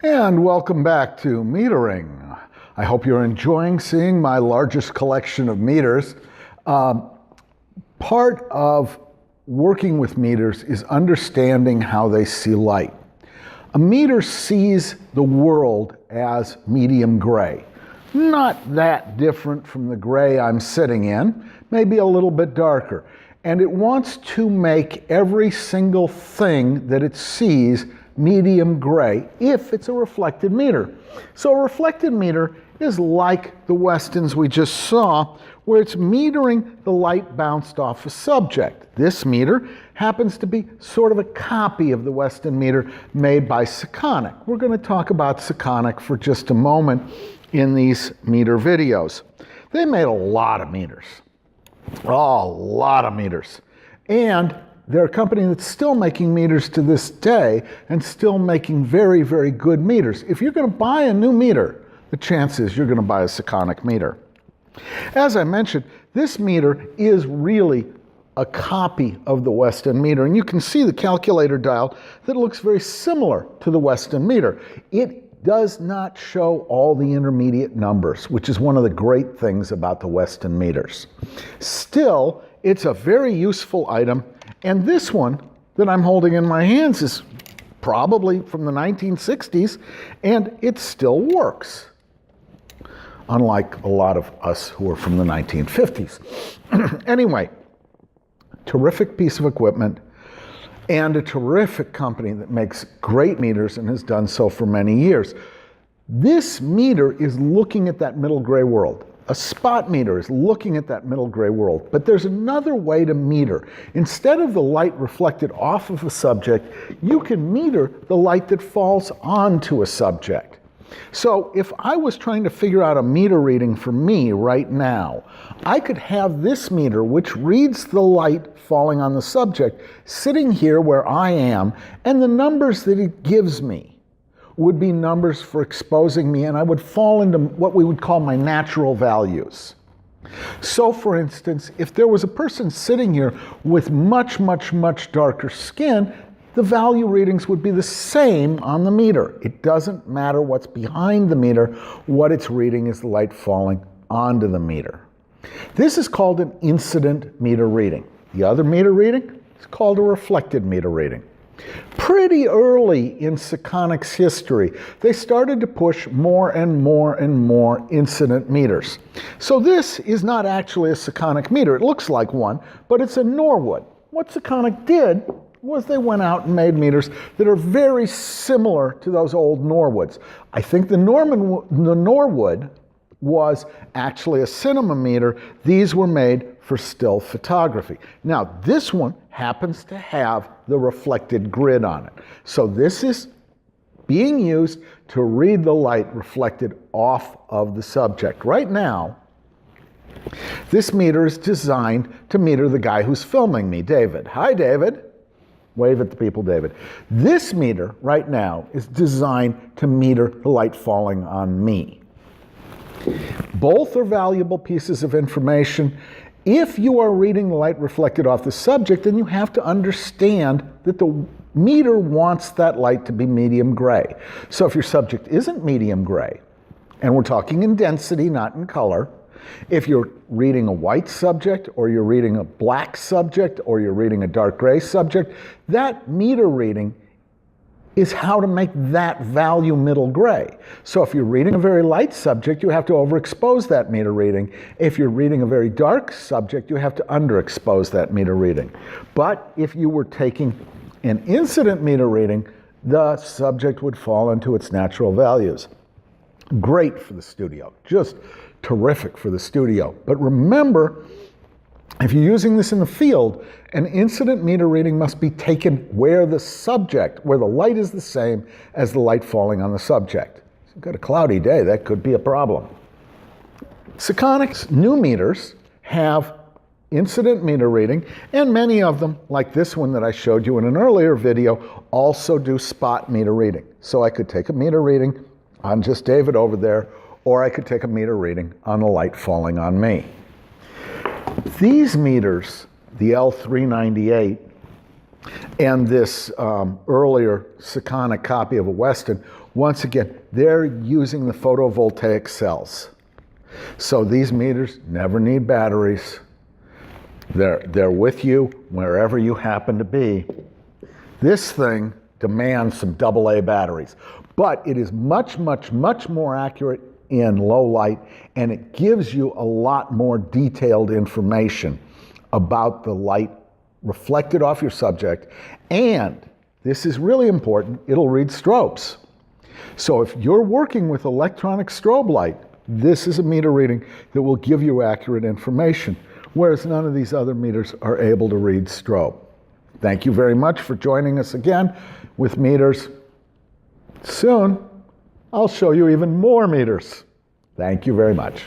And welcome back to metering. I hope you're enjoying seeing my largest collection of meters. Part of working with meters is understanding how they see light. A meter sees the world as medium gray. Not that different from the gray I'm sitting in, maybe a little bit darker. And it wants to make every single thing that it sees medium gray if it's a reflected meter. So a reflected meter is like the Westons we just saw, where it's metering the light bounced off a subject. This meter happens to be sort of a copy of the Weston meter made by Siskin. We're going to talk about Siskin for just a moment in these meter videos. They made a lot of meters. Oh, a lot of meters. And they're a company that's still making meters to this day and still making very, very good meters. If you're going to buy a new meter, the chance is you're going to buy a Siskin meter. As I mentioned, this meter is really a copy of the Weston meter, and you can see the calculator dial that looks very similar to the Weston meter. It does not show all the intermediate numbers, which is one of the great things about the Weston meters. Still, it's a very useful item, and this one that I'm holding in my hands is probably from the 1960s, and it still works, unlike a lot of us who are from the 1950s. Anyway, terrific piece of equipment and a terrific company that makes great meters and has done so for many years. This meter is looking at that middle gray world. A spot meter is looking at that middle gray world, but there's another way to meter. Instead of the light reflected off of a subject, you can meter the light that falls onto a subject. So if I was trying to figure out a meter reading for me right now, I could have this meter, which reads the light falling on the subject, sitting here where I am, and the numbers that it gives me would be numbers for exposing me, and I would fall into what we would call my natural values. So for instance, if there was a person sitting here with much, much, much darker skin, the value readings would be the same on the meter. It doesn't matter what's behind the meter. What it's reading is the light falling onto the meter. This is called an incident meter reading. The other meter reading is called a reflected meter reading. Pretty early in Siskin's history, they started to push more and more and more incident meters. So this is not actually a Siskin meter. It looks like one, but it's a Norwood. What Siskin did was they went out and made meters that are very similar to those old Norwoods. I think the Norwood was actually a cinema meter. These were made for still photography. Now, this one happens to have the reflected grid on it. So this is being used to read the light reflected off of the subject. Right now, this meter is designed to meter the guy who's filming me, David. Hi, David. Wave at the people, David. This meter right now is designed to meter the light falling on me. Both are valuable pieces of information. If you are reading the light reflected off the subject, then you have to understand that the meter wants that light to be medium gray. So if your subject isn't medium gray, and we're talking in density, not in color, if you're reading a white subject, or you're reading a black subject, or you're reading a dark gray subject, that meter reading is how to make that value middle gray. So if you're reading a very light subject, you have to overexpose that meter reading. If you're reading a very dark subject, you have to underexpose that meter reading. But if you were taking an incident meter reading, the subject would fall into its natural values. Great for the studio, just terrific for the studio. But remember, if you're using this in the field, an incident meter reading must be taken where the light is the same as the light falling on the subject. If you've got a cloudy day, that could be a problem. Siskin's new meters have incident meter reading, and many of them, like this one that I showed you in an earlier video, also do spot meter reading. So I could take a meter reading on just David over there, or I could take a meter reading on the light falling on me. These meters, the L398, And this earlier Siskin copy of a Weston, once again, they're using the photovoltaic cells. So these meters never need batteries. They're with you wherever you happen to be. This thing demands some AA batteries, but it is much, much, much more accurate in low light, and it gives you a lot more detailed information about the light reflected off your subject, and this is really important, it'll read strobes. So if you're working with electronic strobe light, this is a meter reading that will give you accurate information, whereas none of these other meters are able to read strobe. Thank you very much for joining us again with meters. Soon, I'll show you even more meters. Thank you very much.